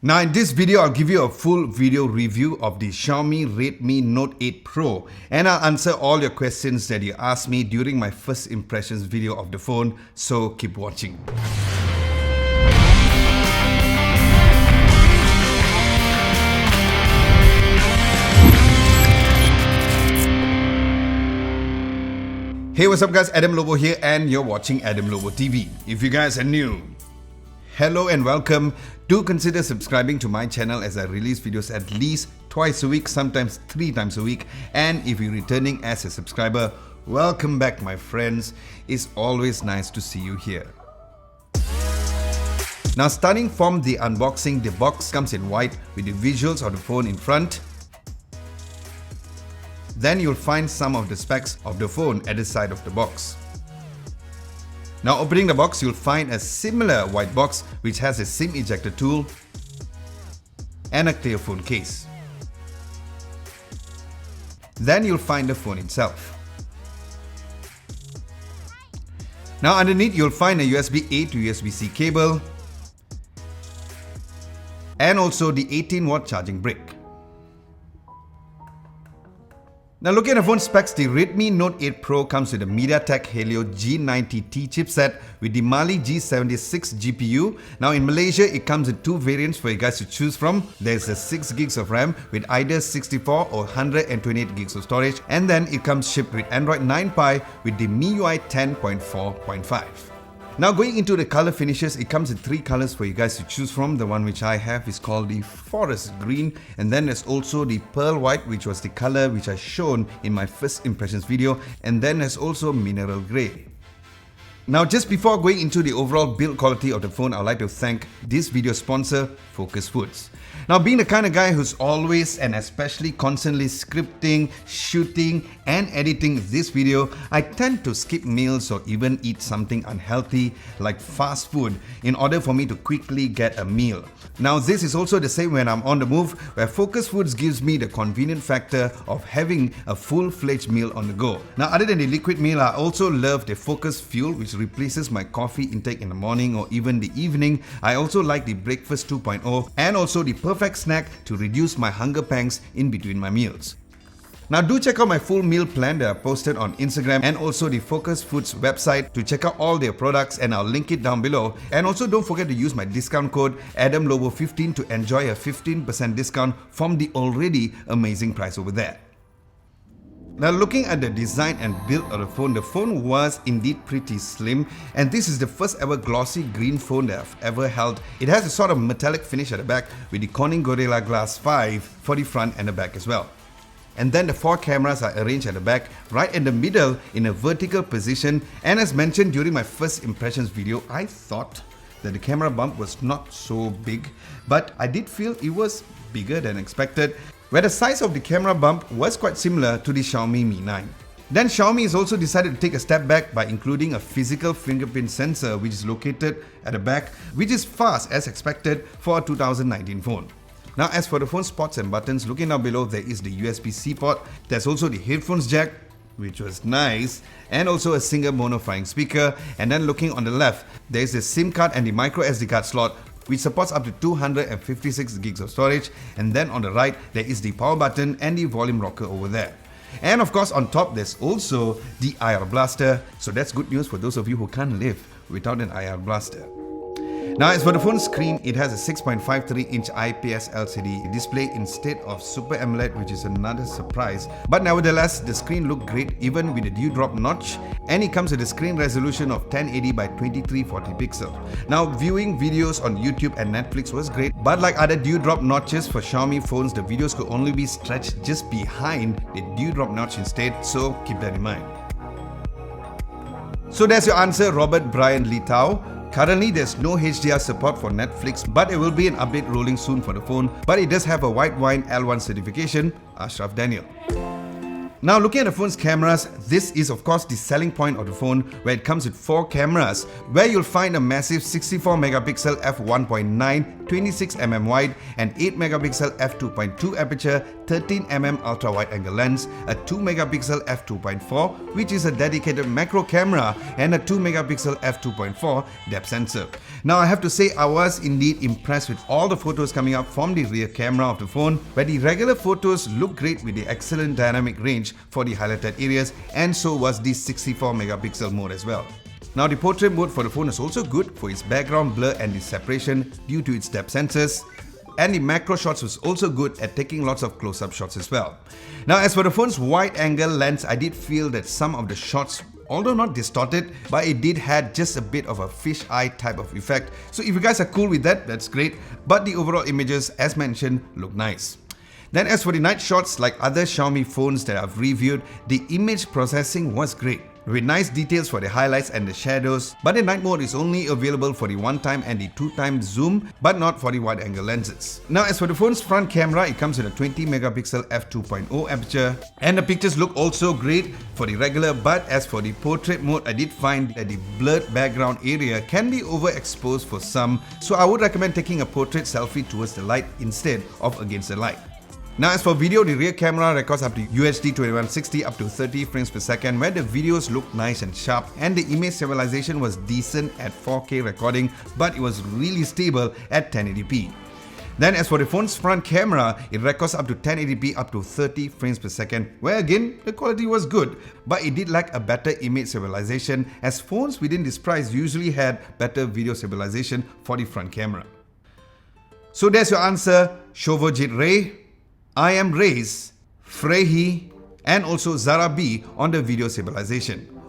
Now in this video, I'll give you a full video review of the Xiaomi Redmi Note 8 Pro, and I'll answer all your questions that you asked me during my first impressions video of the phone, so keep watching. Hey, what's up guys, Adam Lobo here and you're watching Adam Lobo TV. If you guys are new, hello and welcome. Do consider subscribing to my channel as I release videos at least twice a week, sometimes 3 times a week. And if you're returning as a subscriber, welcome back my friends. It's always nice to see you here. Now starting from the unboxing, the box comes in white with the visuals of the phone in front. Then you'll find some of the specs of the phone at the side of the box. Now opening the box, you'll find a similar white box which has a SIM ejector tool and a clear phone case. Then you'll find the phone itself. Now underneath you'll find a USB-A to USB-C cable and also the 18-watt charging brick. Now looking at the phone specs, the Redmi Note 8 Pro comes with a MediaTek Helio G90T chipset with the Mali G76 GPU. Now in Malaysia, it comes in 2 variants for you guys to choose from. There's a 6 gigs of RAM with either 64 or 128 gigs of storage, and then it comes shipped with Android 9 Pie with the MIUI 10.4.5. Now going into the color finishes, it comes in 3 colors for you guys to choose from. The one which I have is called the Forest Green, and then there's also the Pearl White, which was the color which I shown in my first impressions video, and then there's also Mineral Grey. Now just before going into the overall build quality of the phone, I'd like to thank this video sponsor, Focus Foods. Now being the kind of guy who's always and especially constantly scripting, shooting and editing this video, I tend to skip meals or even eat something unhealthy like fast food in order for me to quickly get a meal. Now this is also the same when I'm on the move, where Focus Foods gives me the convenient factor of having a full-fledged meal on the go. Now other than the liquid meal, I also love the Focus Fuel, which replaces my coffee intake in the morning or even the evening. I also like the Breakfast 2.0 and also the perfect snack to reduce my hunger pangs in between my meals. Now do check out my full meal plan that I posted on Instagram and also the Focus Foods website to check out all their products, and I'll link it down below. And also don't forget to use my discount code ADAMLOBO15 to enjoy a 15% discount from the already amazing price over there. Now looking at the design and build of the phone was indeed pretty slim, and this is the first ever glossy green phone that I've ever held. It has a sort of metallic finish at the back with the Corning Gorilla Glass 5 for the front and the back as well. And then the 4 cameras are arranged at the back, right in the middle in a vertical position, and as mentioned during my first impressions video, I thought that the camera bump was not so big, but I did feel it was bigger than expected, where the size of the camera bump was quite similar to the Xiaomi Mi 9. Then Xiaomi has also decided to take a step back by including a physical fingerprint sensor which is located at the back, which is fast as expected for a 2019 phone. Now as for the phone spots and buttons, looking down below there is the USB-C port, there's also the headphones jack, which was nice, and also a single mono flying speaker, and then looking on the left, there is the SIM card and the micro SD card slot, which supports up to 256 gigs of storage, and then on the right there is the power button and the volume rocker over there. And of course on top there's also the IR blaster, so that's good news for those of you who can't live without an IR blaster. Now as for the phone screen, it has a 6.53-inch IPS LCD display instead of Super AMOLED, which is another surprise. But nevertheless, the screen looked great even with the dewdrop notch, and it comes with a screen resolution of 1080 by 2340 pixels. Now viewing videos on YouTube and Netflix was great, but like other dewdrop notches for Xiaomi phones, the videos could only be stretched just behind the dewdrop notch instead, so keep that in mind. So that's your answer, Robert Brian Litau. Currently, there's no HDR support for Netflix, but there will be an update rolling soon for the phone. But it does have a white wine L1 certification, Ashraf Daniel. Now looking at the phone's cameras, this is of course the selling point of the phone, where it comes with 4 cameras, where you'll find a massive 64 megapixel f1.9, 26mm wide and 8 megapixel f2.2 aperture, 13mm ultra wide angle lens, a 2 megapixel f2.4 which is a dedicated macro camera, and a 2 megapixel f2.4 depth sensor. Now I have to say I was indeed impressed with all the photos coming up from the rear camera of the phone, where the regular photos look great with the excellent dynamic range for the highlighted areas, and so was the 64 megapixel mode as well. Now the portrait mode for the phone is also good for its background blur and the separation due to its depth sensors, and the macro shots was also good at taking lots of close-up shots as well. Now as for the phone's wide angle lens, I did feel that some of the shots, although not distorted, but it did had just a bit of a fish eye type of effect. So if you guys are cool with that, that's great, but the overall images as mentioned look nice. Then as for the night shots, like other Xiaomi phones that I've reviewed, the image processing was great, with nice details for the highlights and the shadows, but the night mode is only available for the 1x and the 2x zoom, but not for the wide angle lenses. Now as for the phone's front camera, it comes with a 20 megapixel f2.0 aperture, and the pictures look also great for the regular, but as for the portrait mode, I did find that the blurred background area can be overexposed for some, so I would recommend taking a portrait selfie towards the light instead of against the light. Now as for video, the rear camera records up to UHD 2160 up to 30 frames per second, where the videos look nice and sharp, and the image stabilization was decent at 4K recording, but it was really stable at 1080p. Then as for the phone's front camera, it records up to 1080p up to 30 frames per second, where again the quality was good, but it did lack a better image stabilization, as phones within this price usually had better video stabilization for the front camera. So there's your answer, Showojit Ray, I am Rays, Frehi, and also Zara B on the video stabilization.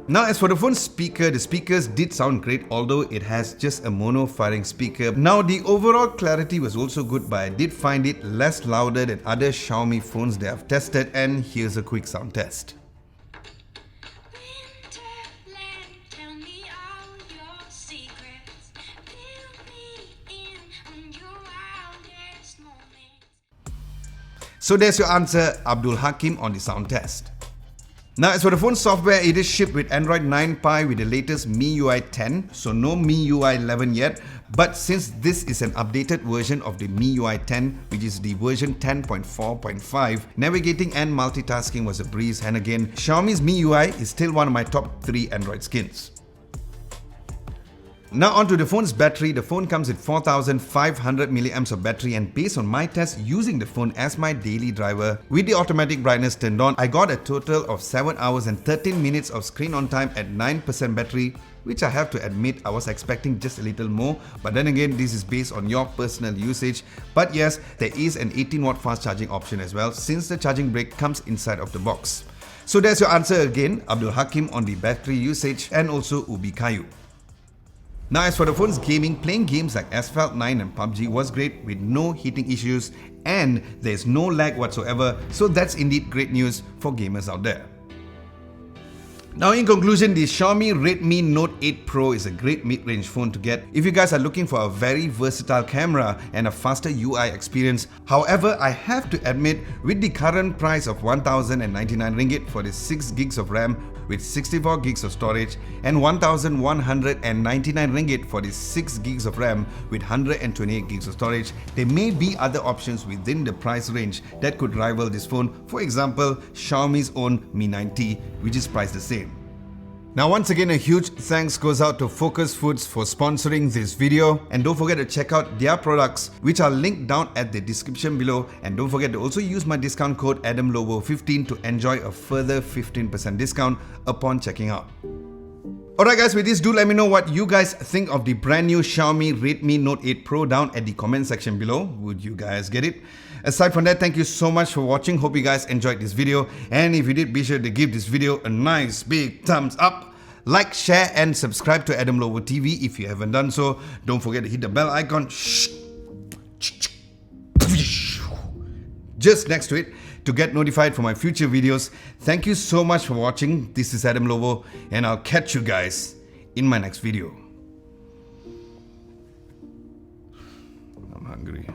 Now as for the phone's speaker, the speakers did sound great, although it has just a mono firing speaker. Now the overall clarity was also good, but I did find it less louder than other Xiaomi phones that I've tested, and here's a quick sound test. So there's your answer, Abdul Hakim, on the sound test. Now as for the phone software, it is shipped with Android 9 Pie with the latest MIUI 10, so no MIUI 11 yet, but since this is an updated version of the MIUI 10, which is the version 10.4.5, navigating and multitasking was a breeze, and again, Xiaomi's MIUI is still one of my top 3 Android skins. Now onto the phone's battery. The phone comes with 4500 mAh of battery, and based on my test using the phone as my daily driver with the automatic brightness turned on, I got a total of 7 hours and 13 minutes of screen on time at 9% battery, which I have to admit I was expecting just a little more, but then again this is based on your personal usage. But yes, there is an 18-watt fast charging option as well, since the charging brick comes inside of the box. So there's your answer again, Abdul Hakim, on the battery usage, and also Ubi Kayu. Now as for the phone's gaming, playing games like Asphalt 9 and PUBG was great with no heating issues, and there's no lag whatsoever, so that's indeed great news for gamers out there. Now in conclusion, the Xiaomi Redmi Note 8 Pro is a great mid-range phone to get if you guys are looking for a very versatile camera and a faster UI experience. However, I have to admit, with the current price of 1099 ringgit for the 6 gigs of RAM with 64 gigs of storage, and 1199 ringgit for the 6 gigs of RAM with 128 gigs of storage, there may be other options within the price range that could rival this phone. For example, Xiaomi's own Mi 9T, which is priced the same. Now once again, a huge thanks goes out to Focus Foods for sponsoring this video, and don't forget to check out their products, which are linked down at the description below, and don't forget to also use my discount code AdamLobo15 to enjoy a further 15% discount upon checking out. Alright guys, with this, do let me know what you guys think of the brand new Xiaomi Redmi Note 8 Pro down at the comment section below. Would you guys get it? Aside from that, thank you so much for watching. Hope you guys enjoyed this video, and if you did, be sure to give this video a nice big thumbs up. Like, share and subscribe to Adam Lobo TV if you haven't done so. Don't forget to hit the bell icon just next to it to get notified for my future videos. Thank you so much for watching. This is Adam Lobo, and I'll catch you guys in my next video. I'm hungry.